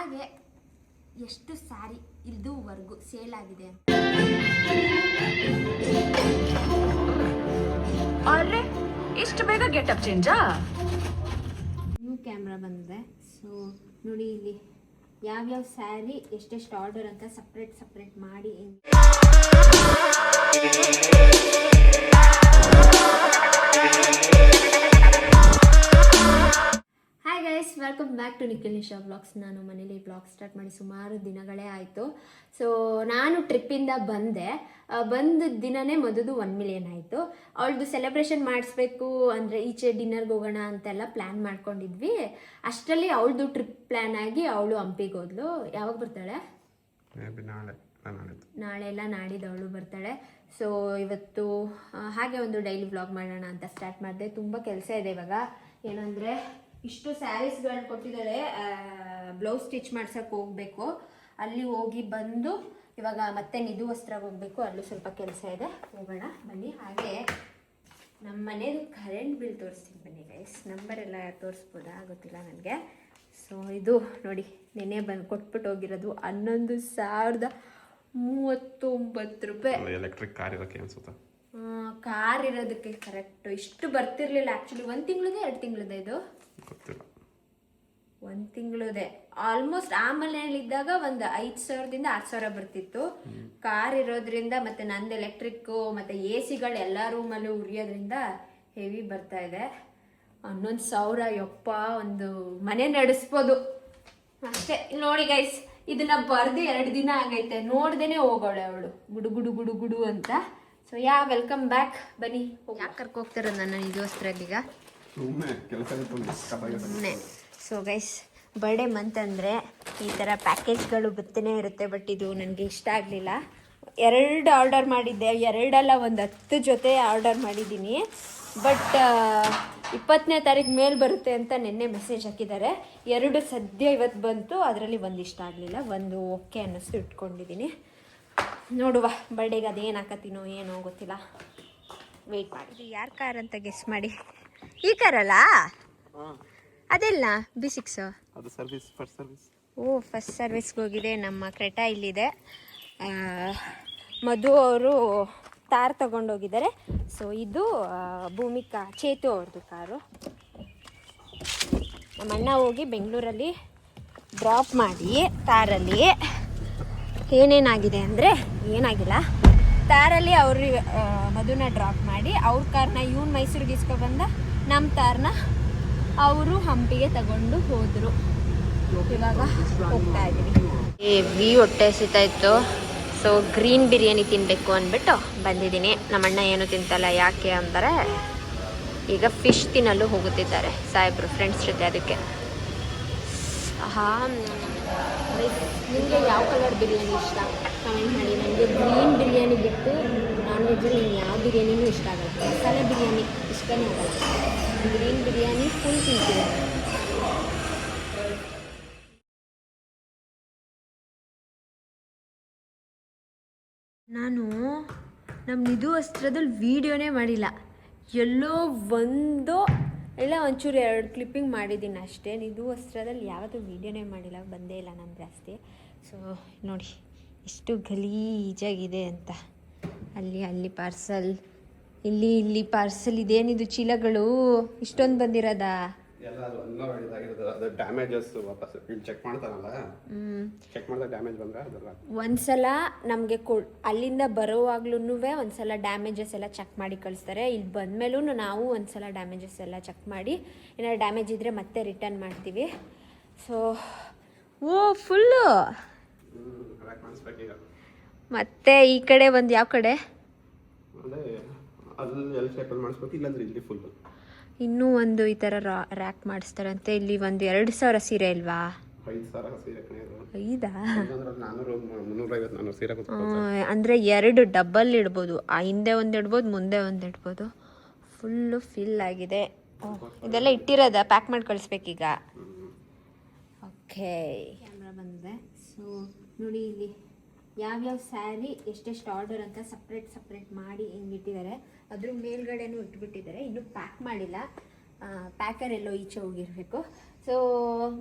ಹಾಗೆ ಎಷ್ಟು ಸ್ಯಾರಿ ಇದುವರೆಗೂ ಸೇಲ್ ಆಗಿದೆ ಅರೆ ಇಷ್ಟು ಬೇಗ ಗೆಟಪ್ ಚೇಂಜಾ? ನ್ಯೂ ಕ್ಯಾಮ್ರಾ ಬಂದಿದೆ. ಸೊ ನೋಡಿ ಇಲ್ಲಿ ಯಾವ್ಯಾವ ಸ್ಯಾರಿ ಎಷ್ಟೆಷ್ಟು ಆರ್ಡರ್ ಅಂತ ಸಪ್ರೇಟ್ ಮಾಡಿ hi guys, welcome back to Nikhil Nisha vlogs. ನಾನು ಮನೇಲಿ ವ್ಲಾಗ್ ಸ್ಟಾರ್ಟ್ ಮಾಡಿ ಸುಮಾರು ದಿನಗಳೇ ಆಯಿತು. ಸೊ ನಾನು ಟ್ರಿಪ್ಪಿಂದ ಬಂದ ದಿನನೇ ಮದುದು 1 ಮಿಲಿಯನ್ ಆಯಿತು. ಅವಳದು ಸೆಲೆಬ್ರೇಷನ್ ಮಾಡಿಸ್ಬೇಕು ಅಂದರೆ ಈಚೆ ಡಿನ್ನರ್ಗೆ ಹೋಗೋಣ ಅಂತೆಲ್ಲ ಪ್ಲ್ಯಾನ್ ಮಾಡ್ಕೊಂಡಿದ್ವಿ. ಅಷ್ಟರಲ್ಲಿ ಅವಳದು ಟ್ರಿಪ್ ಪ್ಲ್ಯಾನ್ ಆಗಿ ಅವಳು ಹಂಪಿಗೆ ಹೋದ್ಲು. ಯಾವಾಗ ಬರ್ತಾಳೆ? ನಾಳೆ ಎಲ್ಲ ನಾಡಿದ್ದು ಅವಳು ಬರ್ತಾಳೆ. ಸೊ ಇವತ್ತು ಹಾಗೆ ಒಂದು ಡೈಲಿ ವ್ಲಾಗ್ ಮಾಡೋಣ ಅಂತ ಸ್ಟಾರ್ಟ್ ಮಾಡಿದೆ. ತುಂಬ ಕೆಲಸ ಇದೆ ಇವಾಗ. ಏನಂದರೆ ಇಷ್ಟು ಸ್ಯಾರೀಸ್ಗಳನ್ನ ಕೊಟ್ಟಿದ್ದಾರೆ, ಬ್ಲೌಸ್ ಸ್ಟಿಚ್ ಮಾಡ್ಸೋಕೆ ಹೋಗಬೇಕು. ಅಲ್ಲಿ ಹೋಗಿ ಬಂದು ಇವಾಗ ಮತ್ತೆ ನಿಧು ವಸ್ತ್ರಕ್ಕೆ ಹೋಗಬೇಕು. ಅಲ್ಲೂ ಸ್ವಲ್ಪ ಕೆಲಸ ಇದೆ, ಹೋಗೋಣ ಬನ್ನಿ. ಹಾಗೆ ನಮ್ಮ ಮನೇದು ಕರೆಂಟ್ ಬಿಲ್ ತೋರಿಸ್ತೀನಿ ಬನ್ನಿ ಗೈಸ್. ನಂಬರೆಲ್ಲ ತೋರಿಸ್ಬೋದಾ ಗೊತ್ತಿಲ್ಲ ನನಗೆ. ಸೊ ಇದು ನೋಡಿ, ನೆನ್ನೆ ಕೊಟ್ಬಿಟ್ಟು ಹೋಗಿರೋದು 11,039 ರೂಪಾಯಿ. ಎಲೆಕ್ಟ್ರಿಕ್ ಕಾರ್ ಇರೋಕ್ಕೆ ಅನ್ಸುತ್ತಾ? ಕಾರ್ ಇರೋದಕ್ಕೆ ಕರೆಕ್ಟ್ ಇಷ್ಟು ಬರ್ತಿರ್ಲಿಲ್ಲ. ಆ್ಯಕ್ಚುಲಿ 1 ತಿಂಗಳದೇ 2 ತಿಂಗಳದ ಇದು ಗೊತ್ತಿಲ್ಲ. 1 ತಿಂಗಳದೇ ಆಲ್ಮೋಸ್ಟ್. ಆ ಮನೆಯಲ್ಲಿದ್ದಾಗ ಒಂದು 5,000ದಿಂದ 6,000 ಬರ್ತಿತ್ತು. ಕಾರ್ ಇರೋದ್ರಿಂದ ಮತ್ತೆ ನಂದು ಎಲೆಕ್ಟ್ರಿಕ್ ಮತ್ತೆ AC ಎಲ್ಲ ರೂಮಲ್ಲೂ ಉರಿಯೋದ್ರಿಂದ ಹೆವಿ ಬರ್ತಾ ಇದೆ. 11,000 ಯಪ್ಪ, ಒಂದು ಮನೆ ನಡೆಸ್ಬೋದು ಅಷ್ಟೇ. ನೋಡಿ ಗೈಸ್, ಇದನ್ನ ಬರ್ದು 2 ದಿನ ಆಗೈತೆ. ನೋಡ್ದೇನೆ ಹೋಗೋಳೆ ಅವಳು ಗುಡು ಗುಡು ಗುಡು ಗುಡು ಅಂತ. So welcome back. ಬನ್ನಿ. ಯಾಕೆ ಕರ್ಕೊ ಹೋಗ್ತಾರ ನನ್ನ ಇದು ವಸ್ತ್ರದೀಗ ಸುಮ್ಮನೆ. ಸೊ ಗೈಸ್, ಬರ್ಡೇ ಮಂತ್ ಅಂದರೆ ಈ ಥರ ಪ್ಯಾಕೇಜ್ಗಳು ಬತ್ತನೇ ಇರುತ್ತೆ. ಬಟ್ ಇದು ನನಗೆ ಇಷ್ಟ ಆಗಲಿಲ್ಲ. 2 ಆರ್ಡರ್ ಮಾಡಿದ್ದೆ, 2 ಅಲ್ಲ, ಒಂದು 10 ಜೊತೆ ಆರ್ಡರ್ ಮಾಡಿದ್ದೀನಿ. ಬಟ್ 20ನೇ ತಾರೀಕು ಮೇಲೆ ಬರುತ್ತೆ ಅಂತ ನಿನ್ನೆ ಮೆಸೇಜ್ ಹಾಕಿದ್ದಾರೆ. 2 ಸದ್ಯ ಇವತ್ತು ಬಂತು. ಅದರಲ್ಲಿ ಒಂದು ಇಷ್ಟ ಆಗಲಿಲ್ಲ, ಒಂದು ಓಕೆ ಅನ್ನಿಸ್ತು, ಇಟ್ಕೊಂಡಿದ್ದೀನಿ. ನೋಡುವ ಬರ್ಡೇಗೆ ಅದೇನು ಹಾಕತ್ತೀನೋ ಏನೋ ಗೊತ್ತಿಲ್ಲ. ವೆಯ್ಟ್ ಮಾಡಿ. ಇದು ಯಾರ ಕಾರ್ ಅಂತ ಗೆಸ್ ಮಾಡಿ. ಈ ಕಾರಲ್ಲ? ಅದೆಲ್ಲ B6. ಅದು ಫಸ್ಟ್ ಸರ್ವಿಸ್. ಫಸ್ಟ್ ಸರ್ವಿಸ್ಗೆ ಹೋಗಿದೆ. ನಮ್ಮ ಕ್ರೆಟಾ ಇಲ್ಲಿದೆ. ಮಧು ಅವರು ತಾರ್ ತಗೊಂಡೋಗಿದ್ದಾರೆ. ಸೊ ಇದು ಭೂಮಿಕಾ ಚೇತು ಅವ್ರದ್ದು ಕಾರು. ನಮ್ಮ ಅಣ್ಣ ಹೋಗಿ ಬೆಂಗಳೂರಲ್ಲಿ ಡ್ರಾಪ್ ಮಾಡಿ ತಾರಲ್ಲಿ. ಏನೇನಾಗಿದೆ ಅಂದರೆ ಏನಾಗಿಲ್ಲ. ತಾರಲ್ಲಿ ಅವ್ರಿಗೆ ಮಧುನ ಡ್ರಾಪ್ ಮಾಡಿ ಅವ್ರ ಕಾರ್ನ ಇವ್ನು ಮೈಸೂರಿಗೆ ಇಸ್ಕೊಬಂದ. ನಮ್ಮ ತಾರನ್ನ ಅವರು ಹಂಪಿಗೆ ತಗೊಂಡು ಹೋದರು. ಇವಾಗ ಹೋಗ್ತಾ ಇದ್ದೀವಿ. ಹೊಟ್ಟೆ ಹಸಿತಾ ಇತ್ತು. ಸೊ ಗ್ರೀನ್ ಬಿರಿಯಾನಿ ತಿನ್ನಬೇಕು ಅಂದ್ಬಿಟ್ಟು ಬಂದಿದ್ದೀನಿ. ನಮ್ಮಣ್ಣ ಏನು ತಿಂತಲ್ಲ. ಯಾಕೆ ಅಂದರೆ ಈಗ ಫಿಶ್ ತಿನ್ನಲು ಹೋಗುತ್ತಿದ್ದಾರೆ ಸಾಹೇಬ್ರು ಫ್ರೆಂಡ್ಸ್ ಜೊತೆ. ಅದಕ್ಕೆ ನಿಮಗೆ ಯಾವ ಕಲರ್ ಬಿರಿಯಾನಿ ಇಷ್ಟ ಕಮೆಂಟ್ ಮಾಡಿ. ನನಗೆ ಗ್ರೀನ್ ಬಿರಿಯಾನಿ ಬಿಟ್ಟು ನಾನ್ ವೆಜ್ಜಲ್ಲಿ ನಿಮ್ಗೆ ಯಾವ ಬಿರಿಯಾನಿನೂ ಇಷ್ಟ ಆಗುತ್ತೆ. ಮಸಾಲೆ ಬಿರಿಯಾನಿ ಇಷ್ಟನೇ ಆಗಲ್ಲ. ಗ್ರೀನ್ ಬಿರಿಯಾನಿ ಫುಲ್ ತಿಂತೀನಿ. ನಾನು ನಮ್ಮ ನಿಧು ವಸ್ತ್ರದಲ್ಲಿ ವೀಡಿಯೋನೇ ಮಾಡಿಲ್ಲ. ಎಲ್ಲೋ ಎಲ್ಲ ಒಂಚೂರು 2 ಕ್ಲಿಪ್ಪಿಂಗ್ ಮಾಡಿದ್ದೀನಿ ಅಷ್ಟೇ. ನಿಧು ವಸ್ತ್ರದಲ್ಲಿ ಯಾವತ್ತೂ ವೀಡಿಯೋನೇ ಮಾಡಿಲ್ಲ, ಬಂದೇ ಇಲ್ಲ ನಾನು ಜಾಸ್ತಿ. ಸೊ ನೋಡಿ ಎಷ್ಟು ಗಲೀಜಾಗಿದೆ ಅಂತ. ಅಲ್ಲಿ ಪಾರ್ಸಲ್, ಇಲ್ಲಿ ಪಾರ್ಸಲ್. ಇದೇನಿದು ಚೀಲಗಳು ಇಷ್ಟೊಂದು ಬಂದಿರೋದಾ? ಒಂದ್ಸಲ ನಮಗೆ ಅಲ್ಲಿಂದ ಬರೋವಾಗ್ಲೂ ಒಂದ್ಸಲ ಡ್ಯಾಮೇಜಸ್ ಎಲ್ಲ ಚೆಕ್ ಮಾಡಿ ಕಳಿಸ್ತಾರೆ. ಇಲ್ಲಿ ಬಂದಮೇಲೂ ನಾವು ಒಂದ್ಸಲ ಡ್ಯಾಮೇಜಸ್ ಎಲ್ಲ ಚೆಕ್ ಮಾಡಿ ಏನಾದ್ರು ಡ್ಯಾಮೇಜ್ ಇದ್ದರೆ ಮತ್ತೆ ರಿಟರ್ನ್ ಮಾಡ್ತೀವಿ. So full. ಮತ್ತೆ ಈ ಕಡೆ ಒಂದು ಯಾವ ಕಡೆ ಇನ್ನೂ ಒಂದು ಈ ಥರ ರ್ಯಾಕ್ ಮಾಡಿಸ್ತಾರಂತೆ. ಇಲ್ಲಿ ಒಂದು 2,000 ಸೀರೆ ಇಲ್ವಾ? 5 ಅಂದರೆ 2 ಡಬಲ್ ಇಡ್ಬೋದು. ಹಿಂದೆ ಒಂದು ಇಡ್ಬೋದು, ಮುಂದೆ ಒಂದು ಇಡ್ಬೋದು. ಫುಲ್ಲು ಫಿಲ್ ಆಗಿದೆ. ಇದೆಲ್ಲ ಇಟ್ಟಿರೋದ ಪ್ಯಾಕ್ ಮಾಡಿ ಕಳಿಸ್ಬೇಕೀಗ. ಓಕೆ, ಕ್ಯಾಮ್ರಾ ಬಂದಿದೆ. ಸೊ ನೋಡಿ ಇಲ್ಲಿ ಯಾವ್ಯಾವ ಸ್ಯಾರಿ ಎಷ್ಟೆಷ್ಟು ಆರ್ಡರ್ ಅಂತ ಸಪ್ರೇಟ್ ಮಾಡಿ ಹಿಂಗಿಟ್ಟಿದ್ದಾರೆ. ಅದ್ರ ಮೇಲ್ಗಡೆನೂ ಇಟ್ಬಿಟ್ಟಿದ್ದಾರೆ. ಇನ್ನೂ ಪ್ಯಾಕ್ ಮಾಡಿಲ್ಲ. ಪ್ಯಾಕರ್ ಎಲ್ಲೋ ಈಚೆ ಹೋಗಿರಬೇಕು. ಸೊ ಸೊ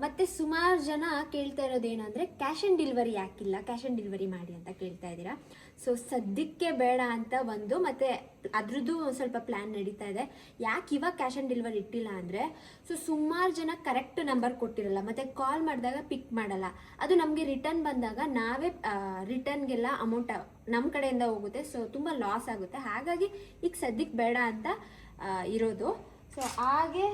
ಮತ್ತೆ ಸುಮಾರು ಜನ ಕೇಳ್ತಾ ಇರೋದೇನಂದರೆ ಕ್ಯಾಶ್ ಆನ್ ಡೆಲಿವರಿ ಯಾಕಿಲ್ಲ, ಕ್ಯಾಶ್ ಆನ್ ಡೆಲಿವರಿ ಮಾಡಿ ಅಂತ ಕೇಳ್ತಾ ಇದ್ದೀರಾ. ಸೊ ಸದ್ಯಕ್ಕೆ ಬೇಡ ಅಂತ ಒಂದು, ಮತ್ತು ಅದ್ರದ್ದು ಸ್ವಲ್ಪ ಪ್ಲ್ಯಾನ್ ನಡೀತಾ ಇದೆ. ಯಾಕೆ ಇವಾಗ ಕ್ಯಾಶ್ ಆನ್ ಡೆಲಿವರಿ ಇಟ್ಟಿಲ್ಲ ಅಂದರೆ, ಸೊ ಸುಮಾರು ಜನ ಕರೆಕ್ಟ್ ನಂಬರ್ ಕೊಟ್ಟಿರಲ್ಲ, ಮತ್ತು ಕಾಲ್ ಮಾಡಿದಾಗ ಪಿಕ್ ಮಾಡಲ್ಲ. ಅದು ನಮಗೆ ರಿಟರ್ನ್ ಬಂದಾಗ ನಾವೇ ರಿಟರ್ನ್ಗೆಲ್ಲ ಅಮೌಂಟ್ ನಮ್ಮ ಕಡೆಯಿಂದ ಹೋಗುತ್ತೆ. ಸೊ ತುಂಬ ಲಾಸ್ ಆಗುತ್ತೆ. ಹಾಗಾಗಿ ಈಗ ಸದ್ಯಕ್ಕೆ ಬೇಡ ಅಂತ ಇರೋದು. ಸೊ ಹಾಗೆ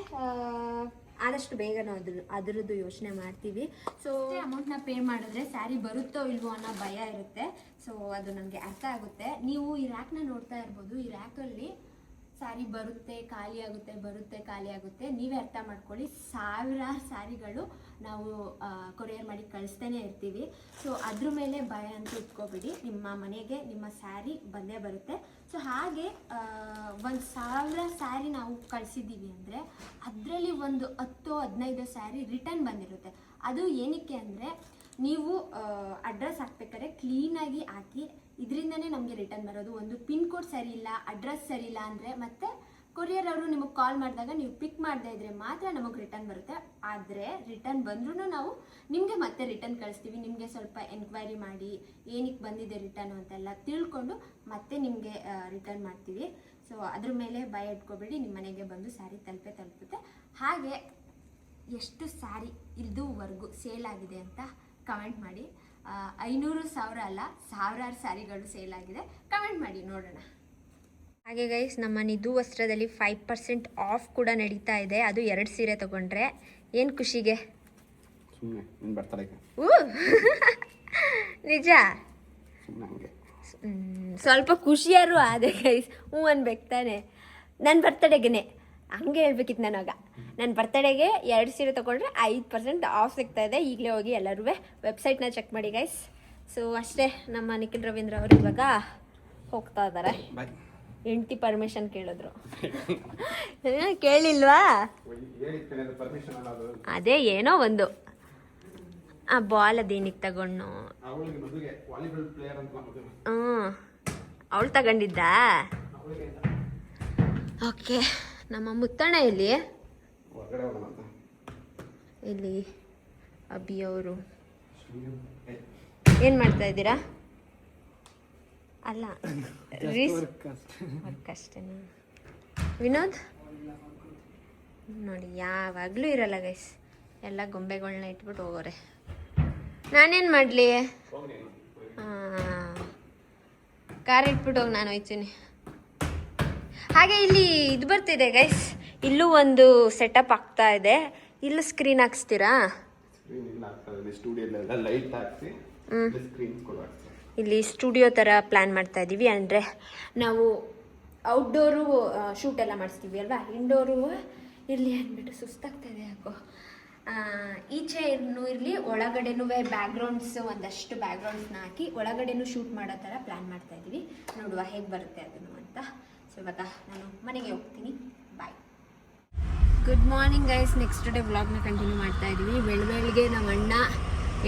ಆದಷ್ಟು ಬೇಗ ನಾವು ಅದರದ್ದು ಯೋಚನೆ ಮಾಡ್ತೀವಿ. ಸೊ ಅಮೌಂಟ್ನ ಪೇ ಮಾಡಿದ್ರೆ ಸ್ಯಾರಿ ಬರುತ್ತೋ ಇಲ್ವೋ ಅನ್ನೋ ಭಯ ಇರುತ್ತೆ. ಸೊ ಅದು ನನಗೆ ಅರ್ಥ ಆಗುತ್ತೆ. ನೀವು ಈ ರ್ಯಾಕ್ನ ನೋಡ್ತಾ ಇರ್ಬೋದು. ಈ ರ್ಯಾಕಲ್ಲಿ ಸ್ಯಾರಿ ಬರುತ್ತೆ ಖಾಲಿ ಆಗುತ್ತೆ, ಬರುತ್ತೆ ಖಾಲಿ ಆಗುತ್ತೆ. ನೀವೇ ಅರ್ಥ ಮಾಡ್ಕೊಳ್ಳಿ, ಸಾವಿರಾರು ಸ್ಯಾರಿಗಳು ನಾವು ಕೊರಿಯರ್ ಮಾಡಿ ಕಳಿಸ್ತಾನೆ ಇರ್ತೀವಿ. ಸೊ ಅದ್ರ ಮೇಲೆ ಭಯ ಅಂತ ಇಟ್ಕೋಬಿಡಿ. ನಿಮ್ಮ ಮನೆಗೆ ನಿಮ್ಮ ಸ್ಯಾರಿ ಬಂದೇ ಬರುತ್ತೆ. ಸೊ ಹಾಗೆ 1,000 ಸ್ಯಾರಿ ನಾವು ಕಳಿಸಿದ್ದೀವಿ ಅಂದರೆ ಅದರಲ್ಲಿ ಒಂದು 10-15 ಸ್ಯಾರಿ ರಿಟರ್ನ್ ಬಂದಿರುತ್ತೆ. ಅದು ಏನಕ್ಕೆ ಅಂದರೆ, ನೀವು ಅಡ್ರೆಸ್ ಹಾಕ್ಬೇಕಾದ್ರೆ ಕ್ಲೀನಾಗಿ ಹಾಕಿ, ಇದರಿಂದನೇ ನಮಗೆ ರಿಟರ್ನ್ ಬರೋದು. ಒಂದು ಪಿನ್ ಕೋಡ್ ಸರಿ ಇಲ್ಲ, ಅಡ್ರೆಸ್ ಸರಿ ಇಲ್ಲ ಅಂದರೆ ಮತ್ತೆ ಕೊರಿಯರ್ ಅವರು ನಿಮಗೆ ಕಾಲ್ ಮಾಡಿದಾಗ ನೀವು ಪಿಕ್ ಮಾಡದೇ ಇದ್ರೆ ಮಾತ್ರ ನಮಗೆ ರಿಟರ್ನ್ ಬರುತ್ತೆ. ಆದರೆ ರಿಟರ್ನ್ ಬಂದ್ರೂ ನಾವು ನಿಮಗೆ ಮತ್ತೆ ರಿಟರ್ನ್ ಕಳಿಸ್ತೀವಿ. ನಿಮಗೆ ಸ್ವಲ್ಪ ಎನ್ಕ್ವೈರಿ ಮಾಡಿ ಏನಕ್ಕೆ ಬಂದಿದೆ ರಿಟರ್ನು ಅಂತೆಲ್ಲ ತಿಳ್ಕೊಂಡು ಮತ್ತೆ ನಿಮಗೆ ರಿಟರ್ನ್ ಮಾಡ್ತೀವಿ. ಸೊ ಅದ್ರ ಮೇಲೆ ಭಯ ಇಟ್ಕೋಬೇಡಿ, ನಿಮ್ಮ ಮನೆಗೆ ಬಂದು ಸ್ಯಾರಿ ತಲುಪುತ್ತೆ. ಹಾಗೆ ಎಷ್ಟು ಸ್ಯಾರಿ ಇದುವರೆಗೂ ಸೇಲ್ ಆಗಿದೆ ಅಂತ ಕಮೆಂಟ್ ಮಾಡಿ. 500-1000 ಅಲ್ಲ, ಸಾವಿರಾರು ಸ್ಯಾರಿಗಳು ಸೇಲ್ ಆಗಿದೆ. ಕಮೆಂಟ್ ಮಾಡಿ ನೋಡೋಣ. ಹಾಗೆ ಗೈಸ್, ನಮ್ಮ ನಿಧು ವಸ್ತ್ರದಲ್ಲಿ 5% ಆಫ್ ಕೂಡ ನಡೀತಾ ಇದೆ. ಅದು 2 ಸೀರೆ ತಗೊಂಡ್ರೆ ಏನು ಖುಷಿಗೆ. ನಿಜ ಸ್ವಲ್ಪ ಖುಷಿಯಾರು ಆದೆ ಗೈಸ್. ಅನ್ಬೇಕು ತಾನೆ. ನನ್ನ ಬರ್ತಡೆಗೆ ಹಂಗೆ ಹೇಳ್ಬೇಕಿತ್ತು ನನಗ. ನನ್ನ ಬರ್ತಡೆಗೆ 2 ಸೀರೆ ತೊಗೊಂಡ್ರೆ 5% ಆಫ್ ಸಿಗ್ತಾ ಇದೆ. ಈಗಲೇ ಹೋಗಿ ಎಲ್ಲರೂ ವೆಬ್ಸೈಟ್ನ ಚೆಕ್ ಮಾಡಿ ಗೈಸ್. ಸೊ ಅಷ್ಟೇ, ನಮ್ಮ ನಿಖಿಲ್ ರವೀಂದ್ರ ಅವರು ಇವಾಗ ಹೋಗ್ತಾ ಇದ್ದಾರೆ. ಹೆಂಡತಿ ಪರ್ಮಿಷನ್ ಕೇಳಿದ್ರು. ಕೇಳಿಲ್ವಾ? ಅದೇ ಏನೋ ಒಂದು ಆ ಬಾಲ್ ಅದೇನಿಗೆ ತಗೊಂಡು ಅವಳು ತಗೊಂಡಿದ್ದಾ? ಓಕೆ. ನಮ್ಮ ಮುತ್ತಣ್ಣ ಇಲ್ಲಿ ಅಭಿ ಅವರು ಏನು ಮಾಡ್ತಾ ಇದ್ದೀರಾ? ಅಲ್ಲ, ವರ್ಕ್ ಅಷ್ಟೇನಾ? ವಿನೋದ್ ನೋಡಿ, ಯಾವಾಗಲೂ ಇರಲ್ಲ ಗೈಸ್. ಎಲ್ಲ ಗೊಂಬೆಗಳನ್ನ ಇಟ್ಬಿಟ್ಟು ಹೋಗೋರೆ. ನಾನೇನು ಮಾಡಲಿ? ಕಾರ್ ಇಟ್ಬಿಟ್ಟು ಹೋಗಿ ನಾನು ಹೋಯ್ತೀನಿ. ಹಾಗೆ ಇಲ್ಲಿ ಇದು ಬರ್ತಿದೆ ಗೈಸ್, ಇಲ್ಲೂ ಒಂದು ಸೆಟಪ್ ಆಗ್ತಾ ಇದೆ. ಇಲ್ಲೂ ಸ್ಕ್ರೀನ್ ಹಾಕ್ಸ್ತೀರಾ? ಇಲ್ಲಿ ಸ್ಟುಡಿಯೋ ಥರ ಪ್ಲ್ಯಾನ್ ಮಾಡ್ತಾ ಇದ್ದೀವಿ. ಅಂದರೆ ನಾವು ಔಟ್ಡೋರು ಶೂಟ್ ಎಲ್ಲ ಮಾಡಿಸ್ತೀವಿ ಅಲ್ವಾ, ಇಂಡೋರು ಇರಲಿ ಅಂದ್ಬಿಟ್ಟು ಸುಸ್ತಾಗ್ತಾ ಇದೆ ಯಾಕೋ. ಈಚೆ ಇರಲಿ, ಒಳಗಡೆನೂ ಬ್ಯಾಕ್ಗ್ರೌಂಡ್ಸ್ ಒಂದಷ್ಟು ಬ್ಯಾಕ್ಗ್ರೌಂಡ್ಸ್ನ ಹಾಕಿ ಒಳಗಡೆನೂ ಶೂಟ್ ಮಾಡೋ ಥರ ಪ್ಲ್ಯಾನ್ ಮಾಡ್ತಾ ಇದ್ದೀವಿ. ನೋಡುವ ಹೇಗೆ ಬರುತ್ತೆ ಅದನ್ನು ಅಂತ. ಸೊ ಇವಾಗ ನಾನು ಮನೆಗೆ ಹೋಗ್ತೀನಿ. Bye. Good morning guys. Next day ವ್ಲಾಗ್ನ ಕಂಟಿನ್ಯೂ ಮಾಡ್ತಾ ಇದ್ದೀವಿ. ಬೆಳಗ್ಗೆ ನಮ್ಮ ಅಣ್ಣ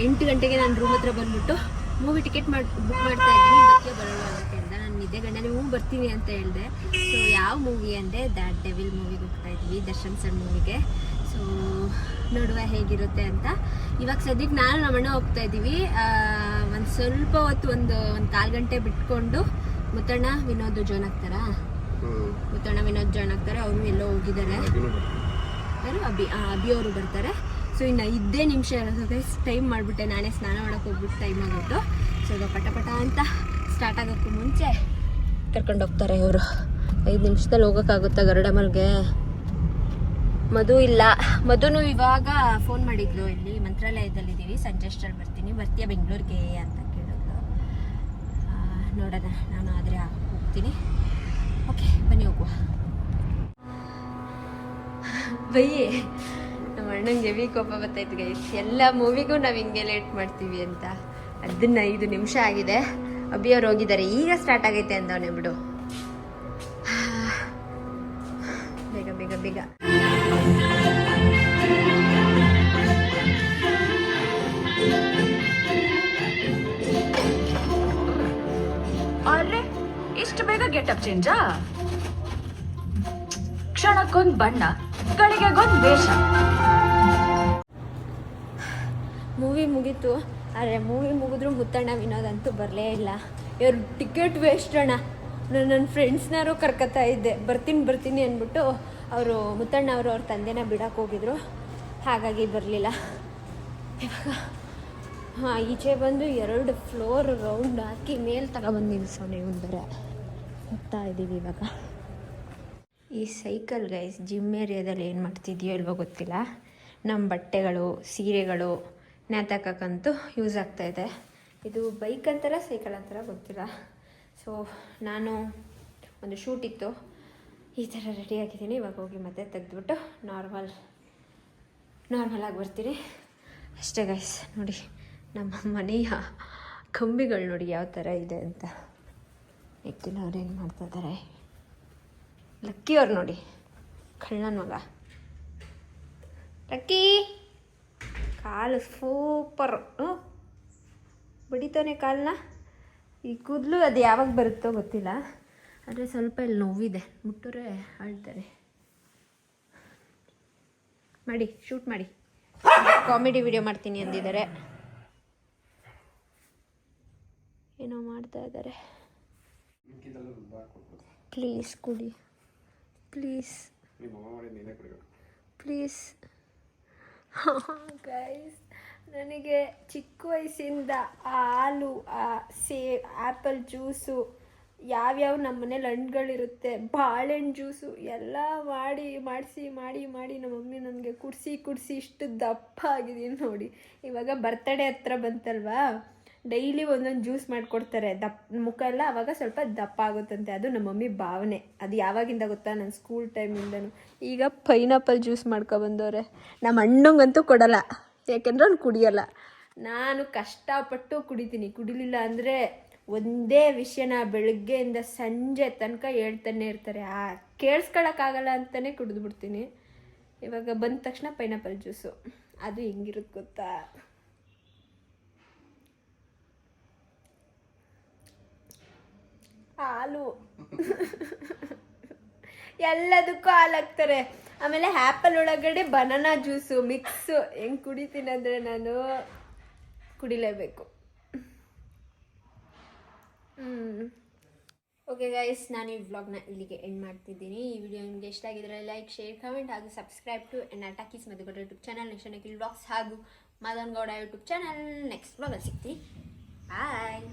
8 ಗಂಟೆಗೆ ನಾನು ರೂಮ್ ಹತ್ರ ಬಂದ್ಬಿಟ್ಟು ಮೂವಿ ಟಿಕೆಟ್ ಬುಕ್ ಮಾಡ್ತಾ ಇದ್ದೀನಿ. ಬರ್ತೀಯ ಬರೋಣ ಅಂತ ಹೇಳ್ದೆ. ನಾನು ನಿದ್ದೆ ಗಂಡನೇ ಬರ್ತೀನಿ ಅಂತ ಹೇಳಿದೆ. ಸೊ ಯಾವ ಮೂವಿ ಅಂದರೆ ದ್ಯಾಟ್ ಡೆವಿಲ್ ಮೂವಿಗೆ ಹೋಗ್ತಾ ಇದ್ವಿ, ದರ್ಶನ್ ಸರ್ ಮೂವಿಗೆ. ಸೊ ನೋಡುವ ಹೇಗಿರುತ್ತೆ ಅಂತ. ಇವಾಗ ಸದ್ಯಕ್ಕೆ ನಾನು ನಮ್ಮಣ್ಣ ಹೋಗ್ತಾ ಇದ್ದೀವಿ. ಒಂದು ಸ್ವಲ್ಪ ಹೊತ್ತು ಒಂದು 4 ಗಂಟೆ ಬಿಟ್ಕೊಂಡು ಮುತ್ತಣ್ಣ ವಿನೋದ್ ಜಾಯ್ನ್ ಆಗ್ತಾರಾ? ಮುತ್ತಣ್ಣ ವಿನೋದ್ ಜಾಯ್ನ್ ಆಗ್ತಾರೆ. ಅವರು ಎಲ್ಲೋ ಹೋಗಿದ್ದಾರೆ. ಅಭಿ ಅವರು ಬರ್ತಾರೆ. ಸೊ ಇನ್ನು 5 ನಿಮಿಷ ಇರೋದು. ಟೈಮ್ ಮಾಡಿಬಿಟ್ಟೆ, ನಾನೇ ಸ್ನಾನ ಮಾಡೋಕ್ಕೆ ಹೋಗ್ಬಿಟ್ಟು ಟೈಮ್ ಆಗಿಬಿಟ್ಟು. ಸೊ ಇದು ಪಟ ಅಂತ ಸ್ಟಾರ್ಟ್ ಆಗೋಕ್ಕೂ ಮುಂಚೆ ಕರ್ಕೊಂಡು ಹೋಗ್ತಾರೆ ಇವರು. 5 ನಿಮಿಷದಲ್ಲಿ ಹೋಗೋಕ್ಕಾಗುತ್ತಾ ಗರುಡಮಲ್ಗೆ? ಮಧು ಇಲ್ಲ. ಮಧುನು ಇವಾಗ ಫೋನ್ ಮಾಡಿದ್ಲು. ಇಲ್ಲಿ ಮಂತ್ರಾಲಯದಲ್ಲಿದ್ದೀವಿ, ಸಂಜೆ ಅಷ್ಟರಲ್ಲಿ ಬರ್ತೀನಿ, ಬರ್ತೀಯ ಬೆಂಗಳೂರಿಗೆ ಅಂತ ಕೇಳಿದ್ಲು. ನೋಡೋಣ, ನಾನು ಆದರೆ ಹೋಗ್ತೀನಿ. ಓಕೆ ಬನ್ನಿ ಹೋಗುವ. ಬಯ್ಯೇ, ನಮ್ಮ ಅಣ್ಣಂಗೆ ಹೆವಿ ಕೋಪ ಬರ್ತೈತೆ ಗೈಸ್. ಎಲ್ಲ ಮೂವಿಗೂ ನಾವು ಹಿಂಗೆ ಲೇಟ್ ಮಾಡ್ತೀವಿ ಅಂತ. ಅದನ್ನ 5 ನಿಮಿಷ ಆಗಿದೆ. ಅಭಿ ಅವ್ರು ಹೋಗಿದ್ದಾರೆ, ಈಗ ಸ್ಟಾರ್ಟ್ ಆಗೈತೆ ಅಂದವನೇ ಬಿಡು. ಬೇಗ ಬೇಗ ಬೇಗ. ಅರೆ, ಇಷ್ಟು ಬೇಗ ಗೆಟಪ್ ಚೇಂಜಾ? ಕ್ಷಣಕ್ಕೊಂದು ಬಣ್ಣ, ಗಳಿಗೆಗೊಂದು ವೇಷ. ಮೂವಿ ಮುಗೀತು. ಆದರೆ ಮೂವಿ ಮುಗಿದ್ರೂ ಮುತ್ತಣ್ಣ ವಿನೋದ್ ಅಂತೂ ಬರಲೇ ಇಲ್ಲ. ಇವ್ರು ಟಿಕೆಟ್ ವೇಸ್ಟ್ ಅಣ್ಣ. ನನ್ನ ಫ್ರೆಂಡ್ಸ್ನಾರು ಕರ್ಕೊತಾ ಇದ್ದೆ, ಬರ್ತೀನಿ ಅಂದ್ಬಿಟ್ಟು ಅವರು ಮುತ್ತಣ್ಣ ಅವರು ಅವ್ರ ತಂದೆನ ಬಿಡೋಕೆ ಹೋಗಿದ್ರು, ಹಾಗಾಗಿ ಬರಲಿಲ್ಲ. ಇವಾಗ ಈಚೆ ಬಂದು 2 ಫ್ಲೋರ್ ರೌಂಡ್ ಹಾಕಿ ಮೇಲೆ ತಗೊಬಂದು ನಿಲ್ಸೋಣ ಬೇರೆ ಹೋಗ್ತಾ ಇದ್ದೀವಿ ಇವಾಗ. ಈ ಸೈಕಲ್ ಗೈಸ್ ಜಿಮ್ ಏರಿಯಾದಲ್ಲಿ ಏನು ಮಾಡ್ತಿದ್ಯೋ ಇಲ್ವೋ ಗೊತ್ತಿಲ್ಲ, ನಮ್ಮ ಬಟ್ಟೆಗಳು ಸೀರೆಗಳು ನೇತಾಕಕ್ಕಂತೂ ಯೂಸ್ ಆಗ್ತಾಯಿದೆ. ಇದು ಬೈಕ್ ಅಂತಾರ ಸೈಕಲ್ ಅಂತಾರ ಗೊತ್ತಿಲ್ಲ. ಸೊ ನಾನು ಒಂದು ಶೂಟ್ ಇತ್ತು, ಈ ಥರ ರೆಡಿ ಆಗಿದ್ದೀನಿ. ಇವಾಗ ಹೋಗಿ ಮತ್ತೆ ತೆಗೆದ್ಬಿಟ್ಟು ನಾರ್ಮಲಾಗಿ ಬರ್ತೀನಿ ಅಷ್ಟೇ ಗೈಸ್. ನೋಡಿ ನಮ್ಮ ಮನೆಯ ಕಂಬಿಗಳು ನೋಡಿ ಯಾವ ಥರ ಇದೆ ಅಂತ. ಗೊತ್ತಿಲ್ಲ ಅವ್ರೇನು ಮಾಡ್ತಾಯಿದ್ದಾರೆ. ಲಕ್ಕಿ ಅವ್ರು ನೋಡಿ, ಕಳ್ಳನ ಮಗ ಲಕ್ಕಿ. ಕಾಲು ಸೂಪರ್ ಬಡಿತಾನೆ ಕಾಲನ್ನ. ಈ ಕೂದಲು ಅದು ಯಾವಾಗ ಬರುತ್ತೋ ಗೊತ್ತಿಲ್ಲ, ಆದರೆ ಸ್ವಲ್ಪ ಇಲ್ಲಿ ನೋವಿದೆ, ಮುಟ್ಟರೆ ಅಳ್ತಾರೆ. ಮಾಡಿ ಶೂಟ್ ಮಾಡಿ, ಕಾಮಿಡಿ ವಿಡಿಯೋ ಮಾಡ್ತೀನಿ ಅಂದಿದ್ದಾರೆ, ಏನೋ ಮಾಡ್ತಾ ಇದ್ದಾರೆ. ಪ್ಲೀಸ್ ಕುಡಿ, ಪ್ಲೀಸ್ ಪ್ಲೀಸ್. ಗೈಸ್ ನನಗೆ ಚಿಕ್ಕ ವಯಸ್ಸಿಂದ ಹಾಲು, ಆ್ಯಪಲ್ ಜ್ಯೂಸು, ಯಾವ್ಯಾವ ನಮ್ಮ ಮನೇಲಿ ಹಣ್ಣುಗಳಿರುತ್ತೆ, ಬಾಳೆಹಣ್ಣು ಜ್ಯೂಸು ಎಲ್ಲ ಮಾಡಿ ನಮ್ಮ ಮಮ್ಮಿ ನನಗೆ ಕುಡಿಸಿ ಇಷ್ಟು ದಪ್ಪ ಆಗಿದ್ದೀನಿ ನೋಡಿ. ಇವಾಗ ಬರ್ತಡೇ ಹತ್ರ ಬಂತಲ್ವಾ, ಡೈಲಿ ಒಂದೊಂದು ಜ್ಯೂಸ್ ಮಾಡಿಕೊಡ್ತಾರೆ, ಮುಖ ಎಲ್ಲ ಆವಾಗ ಸ್ವಲ್ಪ ದಪ್ಪ ಆಗುತ್ತಂತೆ. ಅದು ನಮ್ಮ ಮಮ್ಮಿ ಭಾವನೆ. ಅದು ಯಾವಾಗಿಂದ ಗೊತ್ತಾ, ನನ್ನ ಸ್ಕೂಲ್ ಟೈಮಿಂದನೂ. ಈಗ ಪೈನಾಪಲ್ ಜ್ಯೂಸ್ ಮಾಡ್ಕೊಬಂದವ್ರೆ. ನಮ್ಮ ಅಣ್ಣಂಗಂತೂ ಕೊಡಲ್ಲ, ಯಾಕೆಂದ್ರೆ ಅವ್ನು ಕುಡಿಯಲ್ಲ. ನಾನು ಕಷ್ಟಪಟ್ಟು ಕುಡಿತೀನಿ. ಕುಡಿಲಿಲ್ಲ ಅಂದರೆ ಒಂದೇ ವಿಷಯನ ಬೆಳಗ್ಗೆಯಿಂದ ಸಂಜೆ ತನಕ ಹೇಳ್ತಾನೆ ಇರ್ತಾರೆ. ಕೇಳಿಸ್ಕೊಳಕ್ಕಾಗಲ್ಲ ಅಂತಲೇ ಕುಡಿದ್ಬಿಡ್ತೀನಿ. ಇವಾಗ ಬಂದ ತಕ್ಷಣ ಪೈನಾಪಲ್ ಜ್ಯೂಸು, ಅದು ಹೆಂಗಿರುತ್ತೆ ಗೊತ್ತಾ, ಹಾಲು ಎಲ್ಲದಕ್ಕೂ ಹಾಲು ಹಾಕ್ತಾರೆ. ಆಮೇಲೆ ಆ್ಯಪಲ್ ಒಳಗಡೆ ಬನಾನಾ ಜ್ಯೂಸು ಮಿಕ್ಸು. ಹೆಂಗೆ ಕುಡಿತೀನಿ ಅಂದರೆ ನಾನು ಕುಡಿಲೇಬೇಕು. ಓಕೆ ಗೈಸ್, ನಾನು ಈ ವ್ಲಾಗ್ನ ಇಲ್ಲಿಗೆ ಎಂಡ್ ಮಾಡ್ತಿದ್ದೀನಿ. ಈ ವಿಡಿಯೋ ನಿಮಗೆ ಇಷ್ಟ ಆಗಿದ್ರೆ ಲೈಕ್, ಶೇರ್, ಕಮೆಂಟ್ ಹಾಗೂ subscribe to talkies Madhu Gowda YouTube channel, next Nikhil vlogs ಹಾಗೂ Madan Gowda YouTube channel. Next ವ್ಲಾಗಲ್ಲಿ ಸಿಗ್ತೀನಿ. ಬಾಯ್.